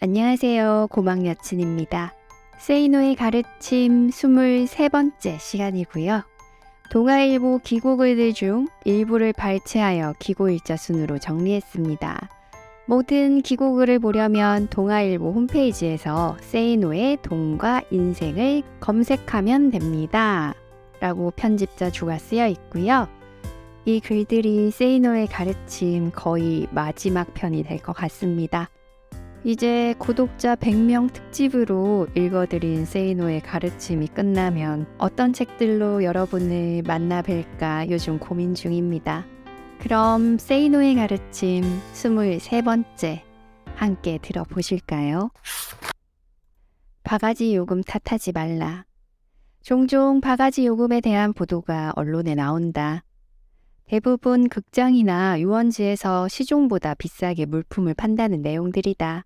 안녕하세요. 고막여친입니다. 세이노의 가르침 23번째 시간이고요. 동아일보 기고글들 중 일부를 발췌하여 기고일자 순으로 정리했습니다. 모든 기고글을 보려면 동아일보 홈페이지에서 세이노의 동과 인생을 검색하면 됩니다. 라고 편집자 주가 쓰여 있고요. 이 글들이 세이노의 가르침 거의 마지막 편이 될 것 같습니다. 이제 구독자 100명 특집으로 읽어드린 세이노의 가르침이 끝나면 어떤 책들로 여러분을 만나 뵐까 요즘 고민 중입니다. 그럼 세이노의 가르침 23번째 함께 들어보실까요? 바가지 요금 탓하지 말라. 종종 바가지 요금에 대한 보도가 언론에 나온다. 대부분 극장이나 유원지에서 시중보다 비싸게 물품을 판다는 내용들이다.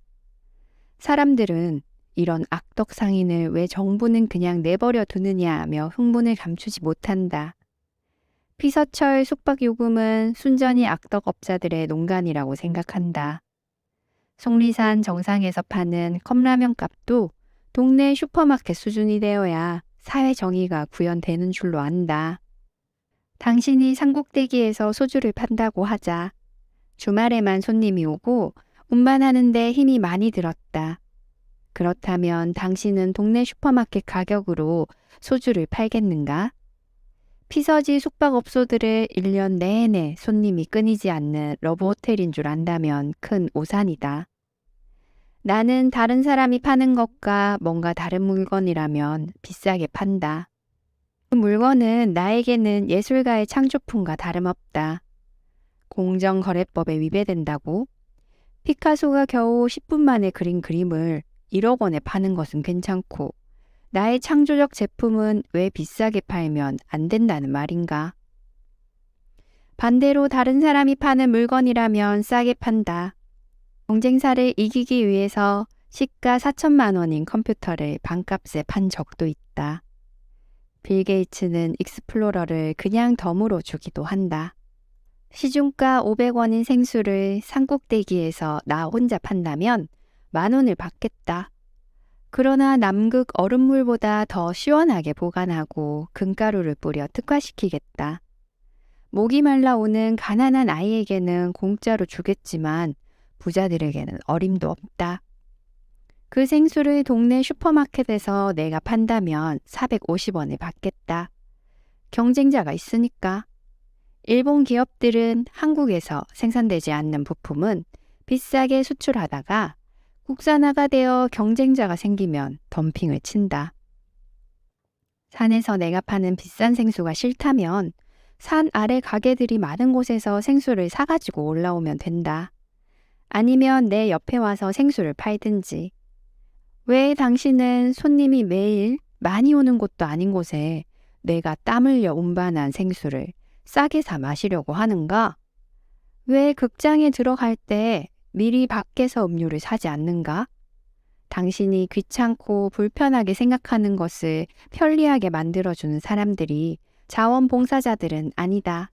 사람들은 이런 악덕 상인을 왜 정부는 그냥 내버려 두느냐 하며 흥분을 감추지 못한다. 피서철 숙박요금은 순전히 악덕업자들의 농간이라고 생각한다. 속리산 정상에서 파는 컵라면 값도 동네 슈퍼마켓 수준이 되어야 사회 정의가 구현되는 줄로 안다. 당신이 삼국대기에서 소주를 판다고 하자. 주말에만 손님이 오고 운반하는데 힘이 많이 들었다. 그렇다면 당신은 동네 슈퍼마켓 가격으로 소주를 팔겠는가? 피서지 숙박업소들을 1년 내내 손님이 끊이지 않는 러브호텔인 줄 안다면 큰 오산이다. 나는 다른 사람이 파는 것과 뭔가 다른 물건이라면 비싸게 판다. 그 물건은 나에게는 예술가의 창조품과 다름없다. 공정거래법에 위배된다고? 피카소가 겨우 10분 만에 그린 그림을 1억 원에 파는 것은 괜찮고 나의 창조적 제품은 왜 비싸게 팔면 안 된다는 말인가? 반대로 다른 사람이 파는 물건이라면 싸게 판다. 경쟁사를 이기기 위해서 시가 4천만 원인 컴퓨터를 반값에 판 적도 있다. 빌 게이츠는 익스플로러를 그냥 덤으로 주기도 한다. 시중가 500원인 생수를 삼국대기에서 나 혼자 판다면 10,000원을 받겠다. 그러나 남극 얼음물보다 더 시원하게 보관하고 금가루를 뿌려 특화시키겠다. 목이 말라오는 가난한 아이에게는 공짜로 주겠지만 부자들에게는 어림도 없다. 그 생수를 동네 슈퍼마켓에서 내가 판다면 450원을 받겠다. 경쟁자가 있으니까. 일본 기업들은 한국에서 생산되지 않는 부품은 비싸게 수출하다가 국산화가 되어 경쟁자가 생기면 덤핑을 친다. 산에서 내가 파는 비싼 생수가 싫다면 산 아래 가게들이 많은 곳에서 생수를 사가지고 올라오면 된다. 아니면 내 옆에 와서 생수를 팔든지. 왜 당신은 손님이 매일 많이 오는 곳도 아닌 곳에 내가 땀 흘려 운반한 생수를 싸게 사 마시려고 하는가? 왜 극장에 들어갈 때 미리 밖에서 음료를 사지 않는가? 당신이 귀찮고 불편하게 생각하는 것을 편리하게 만들어주는 사람들이 자원봉사자들은 아니다.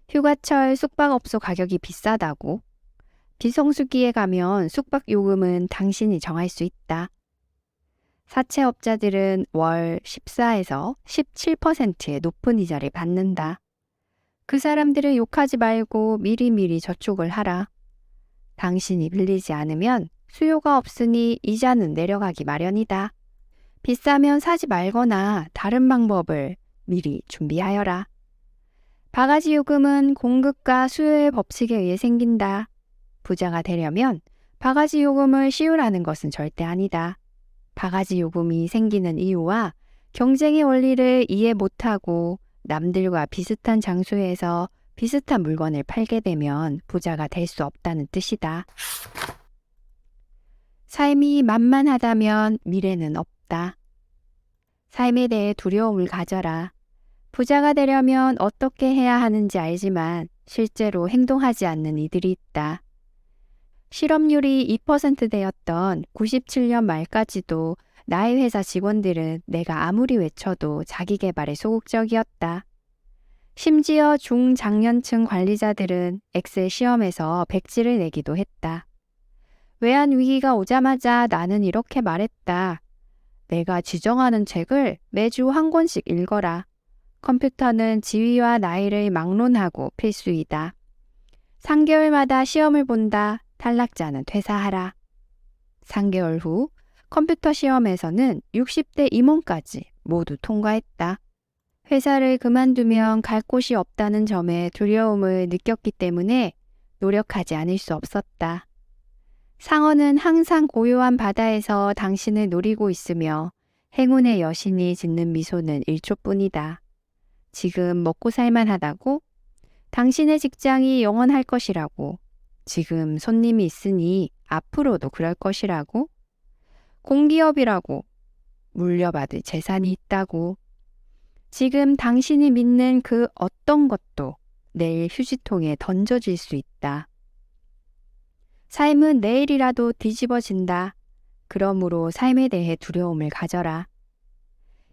휴가철 숙박업소 가격이 비싸다고? 비성수기에 가면 숙박요금은 당신이 정할 수 있다. 사채업자들은 월 14에서 17%의 높은 이자를 받는다. 그 사람들을 욕하지 말고 미리미리 저축을 하라. 당신이 빌리지 않으면 수요가 없으니 이자는 내려가기 마련이다. 비싸면 사지 말거나 다른 방법을 미리 준비하여라. 바가지 요금은 공급과 수요의 법칙에 의해 생긴다. 부자가 되려면 바가지 요금을 씌우라는 것은 절대 아니다. 바가지 요금이 생기는 이유와 경쟁의 원리를 이해 못하고 남들과 비슷한 장소에서 비슷한 물건을 팔게 되면 부자가 될 수 없다는 뜻이다. 삶이 만만하다면 미래는 없다. 삶에 대해 두려움을 가져라. 부자가 되려면 어떻게 해야 하는지 알지만 실제로 행동하지 않는 이들이 있다. 실업률이 2%대였던 97년 말까지도 나의 회사 직원들은 내가 아무리 외쳐도 자기 개발에 소극적이었다. 심지어 중장년층 관리자들은 엑셀 시험에서 백지를 내기도 했다. 외환 위기가 오자마자 나는 이렇게 말했다. 내가 지정하는 책을 매주 한 권씩 읽어라. 컴퓨터는 지위와 나이를 막론하고 필수이다. 3개월마다 시험을 본다. 탈락자는 퇴사하라. 3개월 후 컴퓨터 시험에서는 60대 임원까지 모두 통과했다. 회사를 그만두면 갈 곳이 없다는 점에 두려움을 느꼈기 때문에 노력하지 않을 수 없었다. 상어는 항상 고요한 바다에서 당신을 노리고 있으며 행운의 여신이 짓는 미소는 1초뿐이다. 지금 먹고 살만하다고? 당신의 직장이 영원할 것이라고? 지금 손님이 있으니 앞으로도 그럴 것이라고? 공기업이라고? 물려받을 재산이 있다고? 지금 당신이 믿는 그 어떤 것도 내일 휴지통에 던져질 수 있다. 삶은 내일이라도 뒤집어진다. 그러므로 삶에 대해 두려움을 가져라.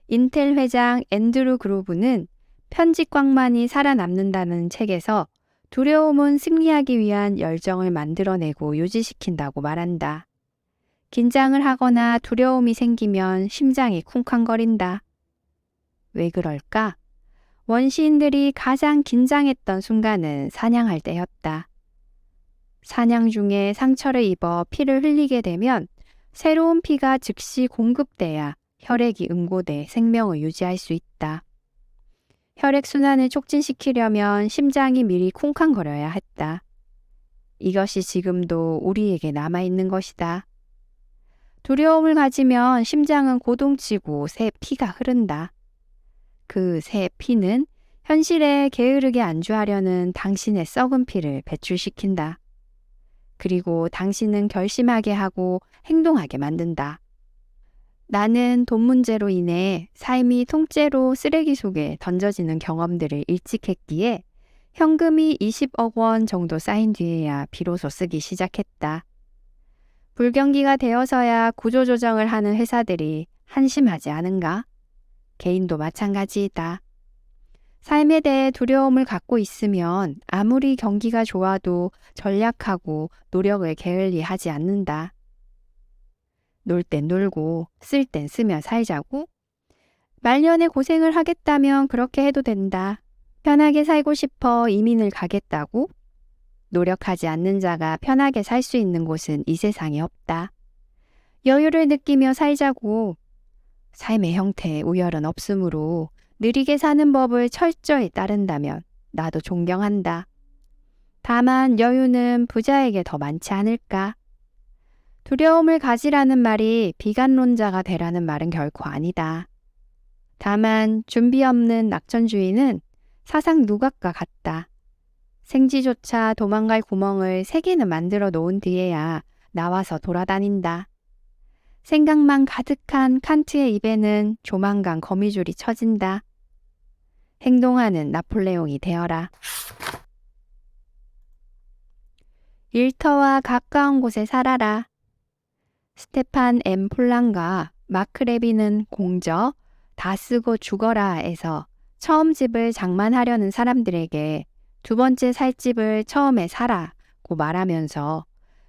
인텔 회장 앤드루 그로브는 편집광만이 살아남는다는 책에서 두려움은 승리하기 위한 열정을 만들어내고 유지시킨다고 말한다. 긴장을 하거나 두려움이 생기면 심장이 쿵쾅거린다. 왜 그럴까? 원시인들이 가장 긴장했던 순간은 사냥할 때였다. 사냥 중에 상처를 입어 피를 흘리게 되면 새로운 피가 즉시 공급돼야 혈액이 응고돼 생명을 유지할 수 있다. 혈액순환을 촉진시키려면 심장이 미리 쿵쾅거려야 했다. 이것이 지금도 우리에게 남아있는 것이다. 두려움을 가지면 심장은 고동치고 새 피가 흐른다. 그 새 피는 현실에 게으르게 안주하려는 당신의 썩은 피를 배출시킨다. 그리고 당신은 결심하게 하고 행동하게 만든다. 나는 돈 문제로 인해 삶이 통째로 쓰레기 속에 던져지는 경험들을 일찍 했기에 현금이 20억 원 정도 쌓인 뒤에야 비로소 쓰기 시작했다. 불경기가 되어서야 구조조정을 하는 회사들이 한심하지 않은가? 개인도 마찬가지이다. 삶에 대해 두려움을 갖고 있으면 아무리 경기가 좋아도 전략하고 노력을 게을리 하지 않는다. 놀 땐 놀고 쓸 땐 쓰며 살자고? 말년에 고생을 하겠다면 그렇게 해도 된다. 편하게 살고 싶어 이민을 가겠다고? 노력하지 않는 자가 편하게 살 수 있는 곳은 이 세상에 없다. 여유를 느끼며 살자고. 삶의 형태에 우열은 없으므로 느리게 사는 법을 철저히 따른다면 나도 존경한다. 다만 여유는 부자에게 더 많지 않을까? 두려움을 가지라는 말이 비관론자가 되라는 말은 결코 아니다. 다만 준비 없는 낙천주의는 사상 누각과 같다. 생쥐조차 도망갈 구멍을 3개는 만들어 놓은 뒤에야 나와서 돌아다닌다. 생각만 가득한 칸트의 입에는 조만간 거미줄이 쳐진다. 행동하는 나폴레옹이 되어라. 일터와 가까운 곳에 살아라. 스테판 M. 폴란과 마크 레비는 공저 다 쓰고 죽어라에서 처음 집을 장만하려는 사람들에게 두 번째 살 집을 처음에 사라고 말하면서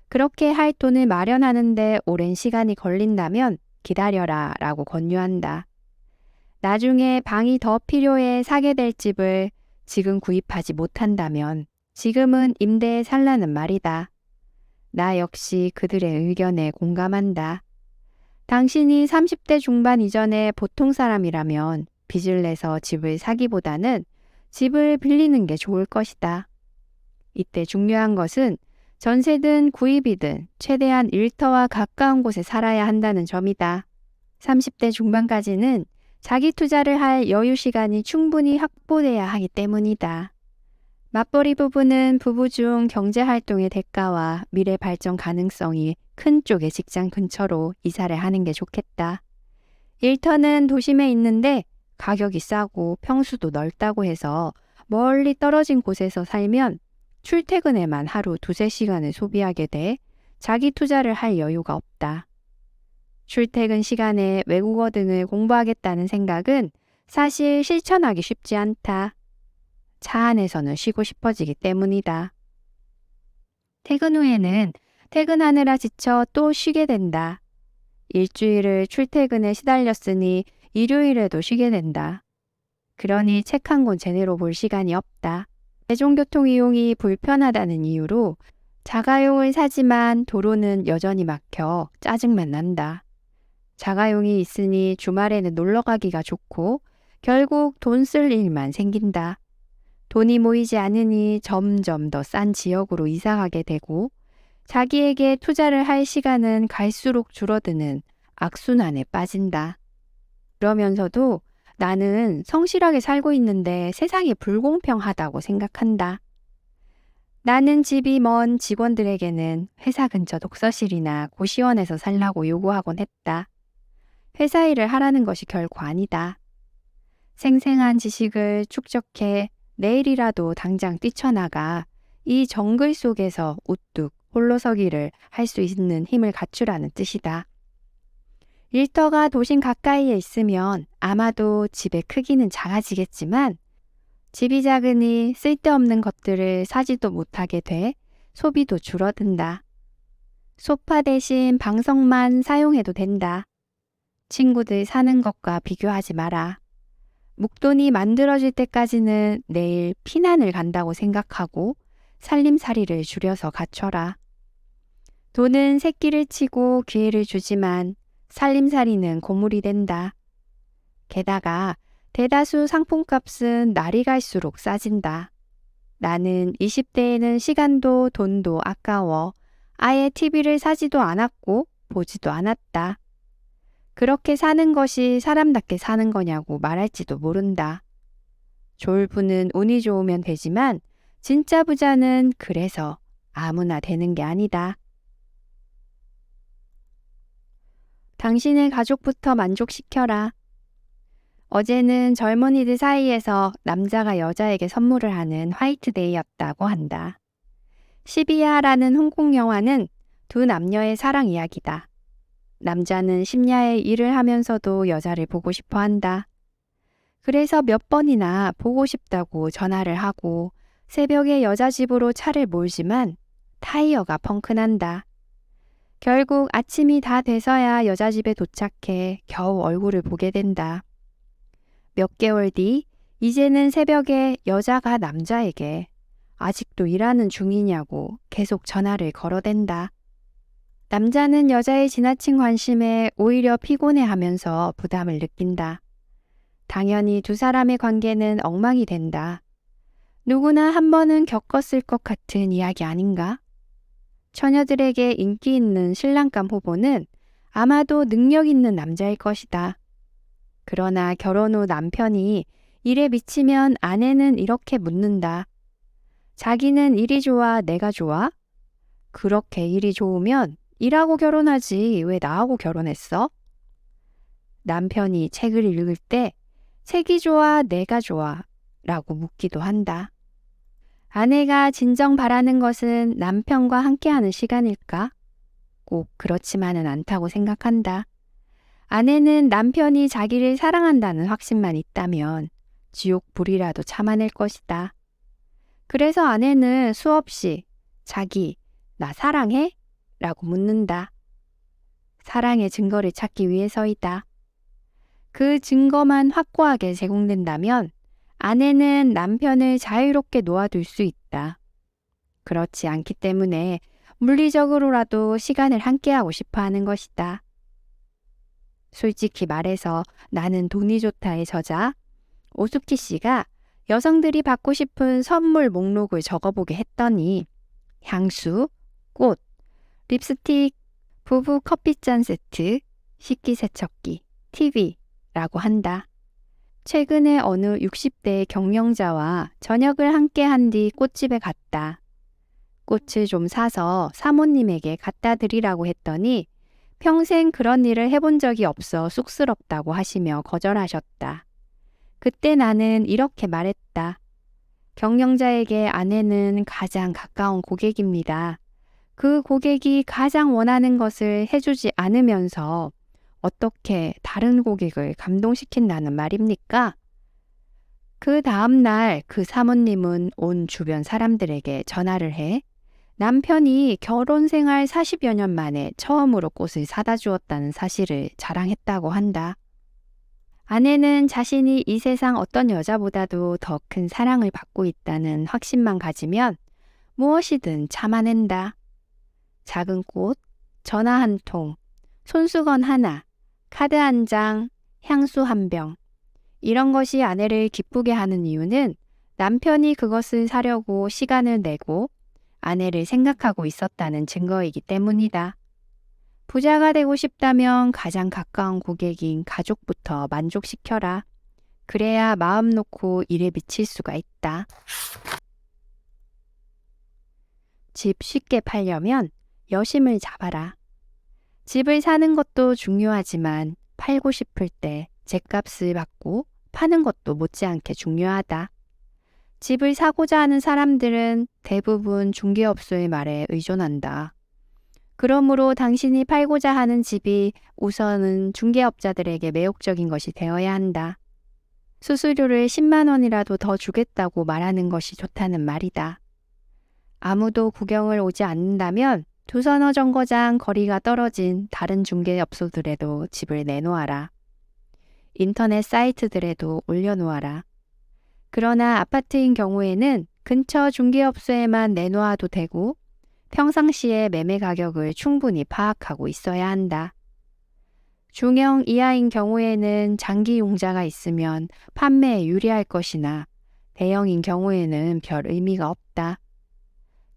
그렇게 할 돈을 마련하는데 오랜 시간이 걸린다면 기다려라 라고 권유한다. 나중에 방이 더 필요해 사게 될 집을 지금 구입하지 못한다면 지금은 임대에 살라는 말이다. 나 역시 그들의 의견에 공감한다. 당신이 30대 중반 이전에 보통 사람이라면 빚을 내서 집을 사기보다는 집을 빌리는 게 좋을 것이다. 이때 중요한 것은 전세든 구입이든 최대한 일터와 가까운 곳에 살아야 한다는 점이다. 30대 중반까지는 자기 투자를 할 여유 시간이 충분히 확보돼야 하기 때문이다. 맞벌이 부부는 부부 중 경제활동의 대가와 미래 발전 가능성이 큰 쪽의 직장 근처로 이사를 하는 게 좋겠다. 일터는 도심에 있는데 가격이 싸고 평수도 넓다고 해서 멀리 떨어진 곳에서 살면 출퇴근에만 하루 2-3시간을 소비하게 돼 자기 투자를 할 여유가 없다. 출퇴근 시간에 외국어 등을 공부하겠다는 생각은 사실 실천하기 쉽지 않다. 차 안에서는 쉬고 싶어지기 때문이다. 퇴근 후에는 퇴근하느라 지쳐 또 쉬게 된다. 일주일을 출퇴근에 시달렸으니 일요일에도 쉬게 된다. 그러니 책 한 권 제대로 볼 시간이 없다. 대중교통 이용이 불편하다는 이유로 자가용을 사지만 도로는 여전히 막혀 짜증만 난다. 자가용이 있으니 주말에는 놀러 가기가 좋고 결국 돈 쓸 일만 생긴다. 돈이 모이지 않으니 점점 더 싼 지역으로 이사가게 되고 자기에게 투자를 할 시간은 갈수록 줄어드는 악순환에 빠진다. 그러면서도 나는 성실하게 살고 있는데 세상이 불공평하다고 생각한다. 나는 집이 먼 직원들에게는 회사 근처 독서실이나 고시원에서 살라고 요구하곤 했다. 회사 일을 하라는 것이 결코 아니다. 생생한 지식을 축적해 내일이라도 당장 뛰쳐나가 이 정글 속에서 우뚝 홀로서기를 할 수 있는 힘을 갖추라는 뜻이다. 일터가 도심 가까이에 있으면 아마도 집의 크기는 작아지겠지만 집이 작으니 쓸데없는 것들을 사지도 못하게 돼 소비도 줄어든다. 소파 대신 방석만 사용해도 된다. 친구들 사는 것과 비교하지 마라. 목돈이 만들어질 때까지는 내일 피난을 간다고 생각하고 살림살이를 줄여서 갖춰라. 돈은 새끼를 치고 기회를 주지만 살림살이는 고물이 된다. 게다가 대다수 상품값은 날이 갈수록 싸진다. 나는 20대에는 시간도 돈도 아까워 아예 TV를 사지도 않았고 보지도 않았다. 그렇게 사는 것이 사람답게 사는 거냐고 말할지도 모른다. 졸부는 운이 좋으면 되지만 진짜 부자는 그래서 아무나 되는 게 아니다. 당신의 가족부터 만족시켜라. 어제는 젊은이들 사이에서 남자가 여자에게 선물을 하는 화이트데이였다고 한다. 12야라는 홍콩 영화는 두 남녀의 사랑 이야기다. 남자는 심야에 일을 하면서도 여자를 보고 싶어 한다. 그래서 몇 번이나 보고 싶다고 전화를 하고 새벽에 여자 집으로 차를 몰지만 타이어가 펑크난다. 결국 아침이 다 돼서야 여자 집에 도착해 겨우 얼굴을 보게 된다. 몇 개월 뒤 이제는 새벽에 여자가 남자에게 아직도 일하는 중이냐고 계속 전화를 걸어댄다. 남자는 여자의 지나친 관심에 오히려 피곤해하면서 부담을 느낀다. 당연히 두 사람의 관계는 엉망이 된다. 누구나 한 번은 겪었을 것 같은 이야기 아닌가? 처녀들에게 인기 있는 신랑감 후보는 아마도 능력 있는 남자일 것이다. 그러나 결혼 후 남편이 일에 미치면 아내는 이렇게 묻는다. 자기는 일이 좋아, 내가 좋아? 그렇게 일이 좋으면 일하고 결혼하지 왜 나하고 결혼했어? 남편이 책을 읽을 때 책이 좋아, 내가 좋아 라고 묻기도 한다. 아내가 진정 바라는 것은 남편과 함께하는 시간일까? 꼭 그렇지만은 않다고 생각한다. 아내는 남편이 자기를 사랑한다는 확신만 있다면 지옥불이라도 참아낼 것이다. 그래서 아내는 수없이 자기, 나 사랑해? 라고 묻는다. 사랑의 증거를 찾기 위해서이다. 그 증거만 확고하게 제공된다면 아내는 남편을 자유롭게 놓아둘 수 있다. 그렇지 않기 때문에 물리적으로라도 시간을 함께하고 싶어 하는 것이다. 솔직히 말해서 나는 돈이 좋다의 저자 오수키 씨가 여성들이 받고 싶은 선물 목록을 적어보게 했더니 향수, 꽃, 립스틱, 부부 커피잔 세트, 식기세척기, TV라고 한다. 최근에 어느 60대 경영자와 저녁을 함께 한 뒤 꽃집에 갔다. 꽃을 좀 사서 사모님에게 갖다 드리라고 했더니 평생 그런 일을 해본 적이 없어 쑥스럽다고 하시며 거절하셨다. 그때 나는 이렇게 말했다. 경영자에게 아내는 가장 가까운 고객입니다. 그 고객이 가장 원하는 것을 해주지 않으면서 어떻게 다른 고객을 감동시킨다는 말입니까? 그 다음 날 그 사모님은 온 주변 사람들에게 전화를 해 남편이 결혼 생활 40여 년 만에 처음으로 꽃을 사다 주었다는 사실을 자랑했다고 한다. 아내는 자신이 이 세상 어떤 여자보다도 더 큰 사랑을 받고 있다는 확신만 가지면 무엇이든 참아낸다. 작은 꽃, 전화 한 통, 손수건 하나, 카드 한 장, 향수 한 병. 이런 것이 아내를 기쁘게 하는 이유는 남편이 그것을 사려고 시간을 내고 아내를 생각하고 있었다는 증거이기 때문이다. 부자가 되고 싶다면 가장 가까운 고객인 가족부터 만족시켜라. 그래야 마음 놓고 일에 미칠 수가 있다. 집 쉽게 팔려면 여심을 잡아라. 집을 사는 것도 중요하지만 팔고 싶을 때 죗값을 받고 파는 것도 못지않게 중요하다. 집을 사고자 하는 사람들은 대부분 중개업소의 말에 의존한다. 그러므로 당신이 팔고자 하는 집이 우선은 중개업자들에게 매혹적인 것이 되어야 한다. 수수료를 10만 원이라도 더 주겠다고 말하는 것이 좋다는 말이다. 아무도 구경을 오지 않는다면 두서너 정거장 거리가 떨어진 다른 중개업소들에도 집을 내놓아라. 인터넷 사이트들에도 올려놓아라. 그러나 아파트인 경우에는 근처 중개업소에만 내놓아도 되고 평상시에 매매 가격을 충분히 파악하고 있어야 한다. 중형 이하인 경우에는 장기 용자가 있으면 판매에 유리할 것이나 대형인 경우에는 별 의미가 없다.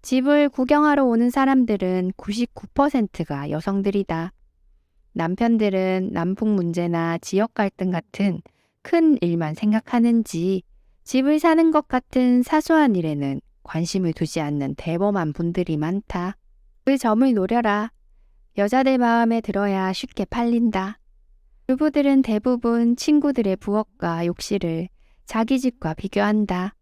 집을 구경하러 오는 사람들은 99%가 여성들이다. 남편들은 남북 문제나 지역 갈등 같은 큰 일만 생각하는지 집을 사는 것 같은 사소한 일에는 관심을 두지 않는 대범한 분들이 많다. 그 점을 노려라. 여자들 마음에 들어야 쉽게 팔린다. 주부들은 대부분 친구들의 부엌과 욕실을 자기 집과 비교한다.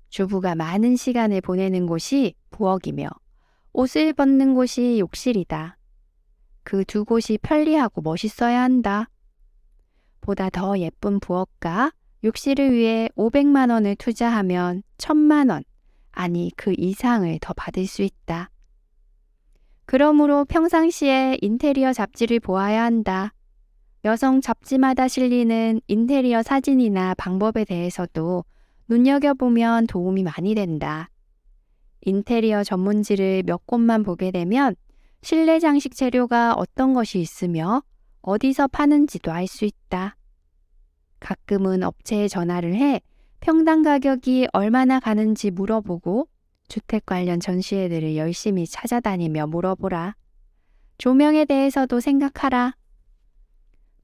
주부가 많은 시간을 보내는 곳이 부엌이며 옷을 벗는 곳이 욕실이다. 그 두 곳이 편리하고 멋있어야 한다. 보다 더 예쁜 부엌과 욕실을 위해 500만 원을 투자하면 1000만 원, 아니 그 이상을 더 받을 수 있다. 그러므로 평상시에 인테리어 잡지를 보아야 한다. 여성 잡지마다 실리는 인테리어 사진이나 방법에 대해서도 눈여겨보면 도움이 많이 된다. 인테리어 전문지를 몇 곳만 보게 되면 실내 장식 재료가 어떤 것이 있으며 어디서 파는지도 알 수 있다. 가끔은 업체에 전화를 해 평당 가격이 얼마나 가는지 물어보고 주택 관련 전시회들을 열심히 찾아다니며 물어보라. 조명에 대해서도 생각하라.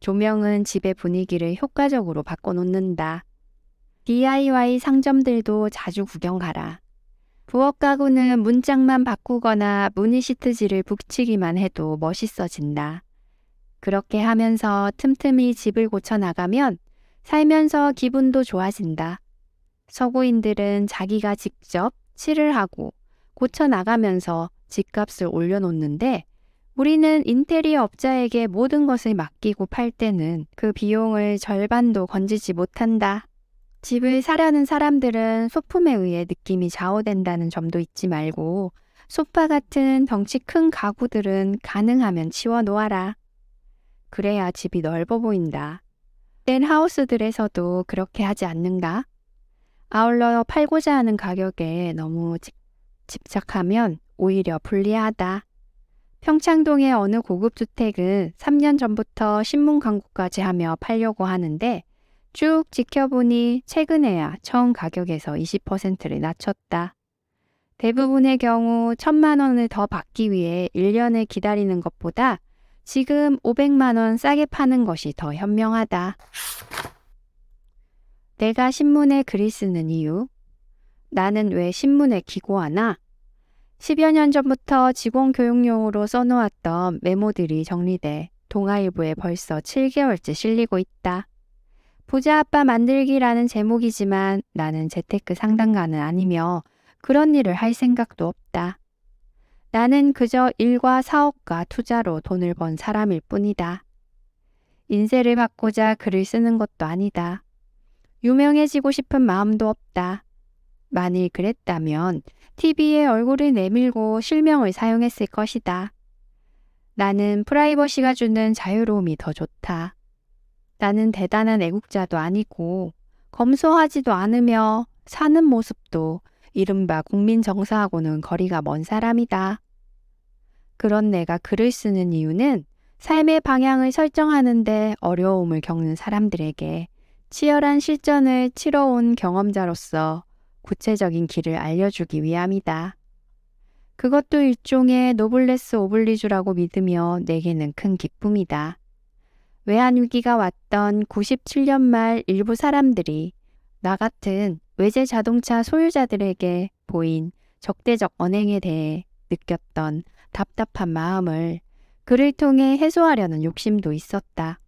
조명은 집의 분위기를 효과적으로 바꿔놓는다. DIY 상점들도 자주 구경 가라. 부엌 가구는 문짝만 바꾸거나 무늬시트지를 붙이기만 해도 멋있어진다. 그렇게 하면서 틈틈이 집을 고쳐나가면 살면서 기분도 좋아진다. 서구인들은 자기가 직접 칠을 하고 고쳐나가면서 집값을 올려놓는데 우리는 인테리어 업자에게 모든 것을 맡기고 팔 때는 그 비용을 절반도 건지지 못한다. 집을 사려는 사람들은 소품에 의해 느낌이 좌우된다는 점도 잊지 말고 소파 같은 덩치 큰 가구들은 가능하면 치워놓아라. 그래야 집이 넓어 보인다. 땐 하우스들에서도 그렇게 하지 않는가? 아울러 팔고자 하는 가격에 너무 집착하면 오히려 불리하다. 평창동의 어느 고급 주택은 3년 전부터 신문 광고까지 하며 팔려고 하는데 쭉 지켜보니 최근에야 처음 가격에서 20%를 낮췄다. 대부분의 경우 1000만 원을 더 받기 위해 1년을 기다리는 것보다 지금 500만 원 싸게 파는 것이 더 현명하다. 내가 신문에 글을 쓰는 이유? 나는 왜 신문에 기고하나? 10여 년 전부터 직원 교육용으로 써놓았던 메모들이 정리돼 동아일보에 벌써 7개월째 실리고 있다. 부자 아빠 만들기라는 제목이지만 나는 재테크 상담가는 아니며 그런 일을 할 생각도 없다. 나는 그저 일과 사업과 투자로 돈을 번 사람일 뿐이다. 인세를 받고자 글을 쓰는 것도 아니다. 유명해지고 싶은 마음도 없다. 만일 그랬다면 TV에 얼굴을 내밀고 실명을 사용했을 것이다. 나는 프라이버시가 주는 자유로움이 더 좋다. 나는 대단한 애국자도 아니고 검소하지도 않으며 사는 모습도 이른바 국민 정서하고는 거리가 먼 사람이다. 그런 내가 글을 쓰는 이유는 삶의 방향을 설정하는데 어려움을 겪는 사람들에게 치열한 실전을 치러온 경험자로서 구체적인 길을 알려주기 위함이다. 그것도 일종의 노블레스 오블리주라고 믿으며 내게는 큰 기쁨이다. 외환위기가 왔던 97년 말 일부 사람들이 나 같은 외제 자동차 소유자들에게 보인 적대적 언행에 대해 느꼈던 답답한 마음을 글을 통해 해소하려는 욕심도 있었다.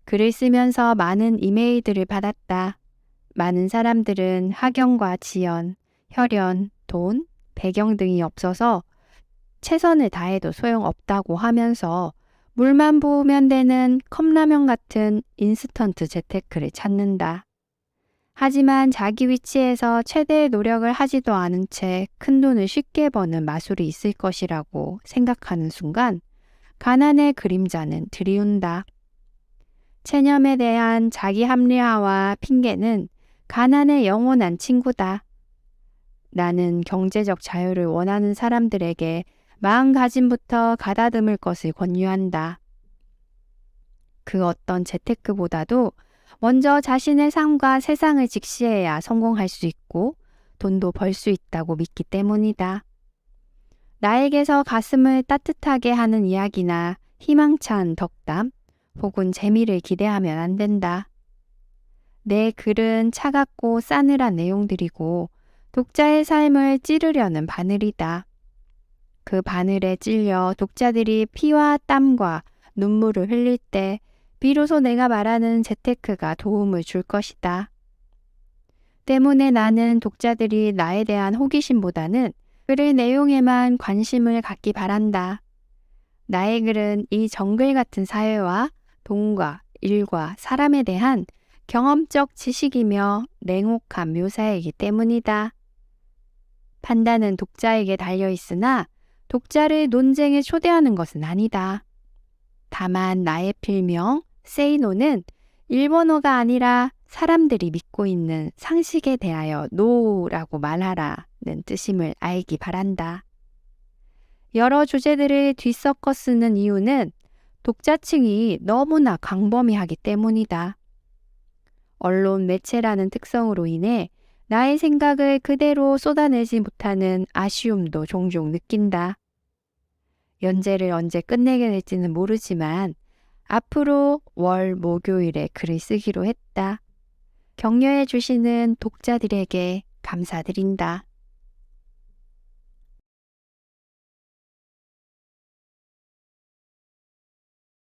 글을 쓰면서 많은 이메일들을 받았다. 많은 사람들은 학연과 지연, 혈연, 돈, 배경 등이 없어서 최선을 다해도 소용없다고 하면서 물만 부으면 되는 컵라면 같은 인스턴트 재테크를 찾는다. 하지만 자기 위치에서 최대의 노력을 하지도 않은 채 큰돈을 쉽게 버는 마술이 있을 것이라고 생각하는 순간 가난의 그림자는 드리운다. 체념에 대한 자기 합리화와 핑계는 가난의 영원한 친구다. 나는 경제적 자유를 원하는 사람들에게 마음가짐부터 가다듬을 것을 권유한다. 그 어떤 재테크보다도 먼저 자신의 삶과 세상을 직시해야 성공할 수 있고 돈도 벌 수 있다고 믿기 때문이다. 나에게서 가슴을 따뜻하게 하는 이야기나 희망찬 덕담 혹은 재미를 기대하면 안 된다. 내 글은 차갑고 싸늘한 내용들이고 독자의 삶을 찌르려는 바늘이다. 그 바늘에 찔려 독자들이 피와 땀과 눈물을 흘릴 때 비로소 내가 말하는 재테크가 도움을 줄 것이다. 때문에 나는 독자들이 나에 대한 호기심보다는 글의 내용에만 관심을 갖기 바란다. 나의 글은 이 정글 같은 사회와 돈과 일과 사람에 대한 경험적 지식이며 냉혹한 묘사이기 때문이다. 판단은 독자에게 달려있으나 독자를 논쟁에 초대하는 것은 아니다. 다만 나의 필명 세이노는 일본어가 아니라 사람들이 믿고 있는 상식에 대하여 노라고 말하라는 뜻임을 알기 바란다. 여러 주제들을 뒤섞어 쓰는 이유는 독자층이 너무나 광범위하기 때문이다. 언론 매체라는 특성으로 인해 나의 생각을 그대로 쏟아내지 못하는 아쉬움도 종종 느낀다. 연재를 언제 끝내게 될지는 모르지만 앞으로 월 목요일에 글을 쓰기로 했다. 격려해 주시는 독자들에게 감사드린다.